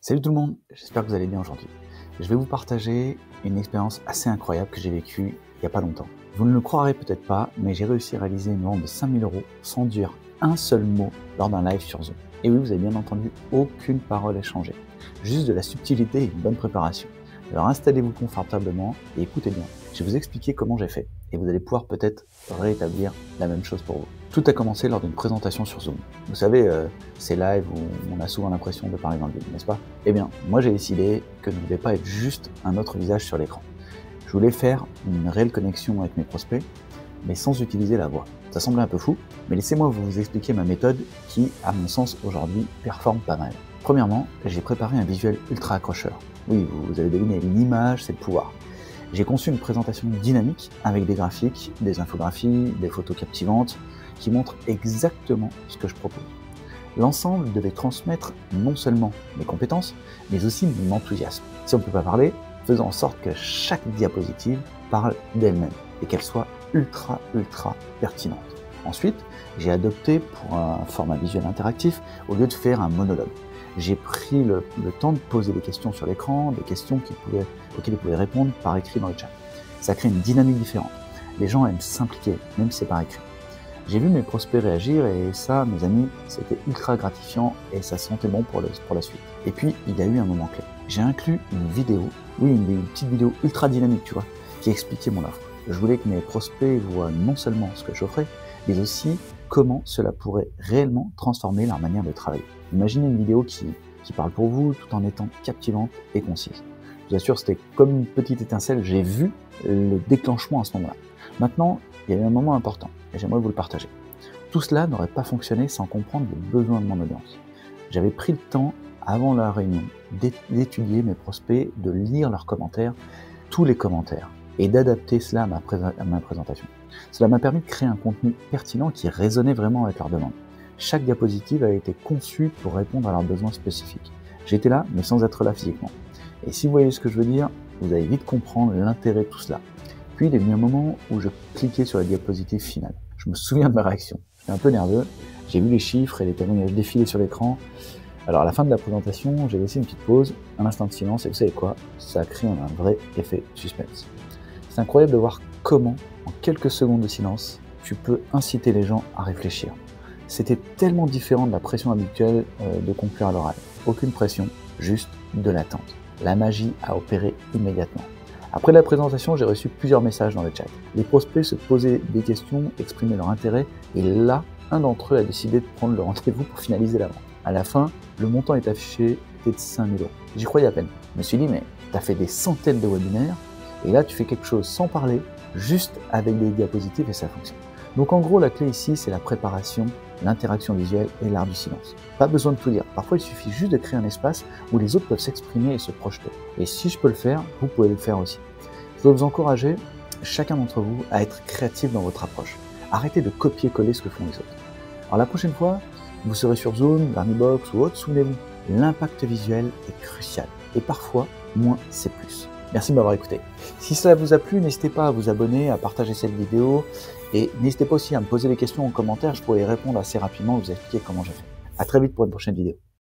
Salut tout le monde, j'espère que vous allez bien aujourd'hui. Je vais vous partager une expérience assez incroyable que j'ai vécue il n'y a pas longtemps. Vous ne le croirez peut-être pas, mais j'ai réussi à réaliser une vente de 5 000 € sans dire un seul mot lors d'un live sur Zoom. Et oui, vous avez bien entendu, aucune parole échangée. Juste de la subtilité et une bonne préparation. Alors installez-vous confortablement et écoutez bien. Je vais vous expliquer comment j'ai fait et vous allez pouvoir peut-être rétablir la même chose pour vous. Tout a commencé lors d'une présentation sur Zoom. Vous savez, ces lives où on a souvent l'impression de parler dans le vide, n'est-ce pas? Eh bien, moi j'ai décidé que je ne voulais pas être juste un autre visage sur l'écran. Je voulais faire une réelle connexion avec mes prospects, mais sans utiliser la voix. Ça semble un peu fou, mais laissez-moi vous expliquer ma méthode qui, à mon sens, aujourd'hui, performe pas mal. Premièrement, j'ai préparé un visuel ultra accrocheur. Oui, vous avez deviné, l'image, c'est le pouvoir. J'ai conçu une présentation dynamique avec des graphiques, des infographies, des photos captivantes qui montrent exactement ce que je propose. L'ensemble devait transmettre non seulement mes compétences, mais aussi mon enthousiasme. Si on ne peut pas parler, faisons en sorte que chaque diapositive parle d'elle-même et qu'elle soit ultra pertinente. Ensuite, j'ai adopté pour un format visuel interactif au lieu de faire un monologue. J'ai pris le temps de poser des questions sur l'écran, des questions auxquelles ils pouvaient répondre par écrit dans le chat. Ça crée une dynamique différente. Les gens aiment s'impliquer, même si c'est par écrit. J'ai vu mes prospects réagir et ça, mes amis, c'était ultra gratifiant et ça sentait bon pour la suite. Et puis, il y a eu un moment clé. J'ai inclus une vidéo, oui, une petite vidéo ultra dynamique, tu vois, qui expliquait mon offre. Je voulais que mes prospects voient non seulement ce que j'offrais, mais aussi comment cela pourrait réellement transformer leur manière de travailler. Imaginez une vidéo qui parle pour vous tout en étant captivante et concise. Je vous assure, c'était comme une petite étincelle, j'ai vu le déclenchement à ce moment-là. Maintenant, il y a eu un moment important et j'aimerais vous le partager. Tout cela n'aurait pas fonctionné sans comprendre les besoins de mon audience. J'avais pris le temps, avant la réunion, d'étudier mes prospects, de lire leurs commentaires, tous les commentaires, et d'adapter cela à ma présentation. Cela m'a permis de créer un contenu pertinent qui résonnait vraiment avec leurs demandes. Chaque diapositive a été conçue pour répondre à leurs besoins spécifiques. J'étais là, mais sans être là physiquement. Et si vous voyez ce que je veux dire, vous allez vite comprendre l'intérêt de tout cela. Puis il est venu un moment où je cliquais sur la diapositive finale. Je me souviens de ma réaction. J'étais un peu nerveux, j'ai vu les chiffres et les témoignages défiler sur l'écran. Alors à la fin de la présentation, j'ai laissé une petite pause, un instant de silence, et vous savez quoi? Ça a créé un vrai effet suspense. C'est incroyable de voir comment, en quelques secondes de silence, tu peux inciter les gens à réfléchir. C'était tellement différent de la pression habituelle de conclure à l'oral. Aucune pression, juste de l'attente. La magie a opéré immédiatement. Après la présentation, j'ai reçu plusieurs messages dans le chat. Les prospects se posaient des questions, exprimaient leur intérêt, et là, un d'entre eux a décidé de prendre le rendez-vous pour finaliser la vente. À la fin, le montant est affiché, était de 5 000 €. J'y croyais à peine. Je me suis dit, mais tu as fait des centaines de webinaires, et là tu fais quelque chose sans parler, juste avec des diapositives et ça fonctionne. Donc en gros, la clé ici, c'est la préparation, l'interaction visuelle et l'art du silence. Pas besoin de tout dire. Parfois, il suffit juste de créer un espace où les autres peuvent s'exprimer et se projeter. Et si je peux le faire, vous pouvez le faire aussi. Je dois vous encourager, chacun d'entre vous, à être créatif dans votre approche. Arrêtez de copier-coller ce que font les autres. Alors la prochaine fois, vous serez sur Zoom, Vernibox ou autre, souvenez-vous, l'impact visuel est crucial. Et parfois, moins c'est plus. Merci de m'avoir écouté. Si cela vous a plu, n'hésitez pas à vous abonner, à partager cette vidéo et n'hésitez pas aussi à me poser des questions en commentaire, je pourrais y répondre assez rapidement, vous expliquer comment j'ai fait. À très vite pour une prochaine vidéo.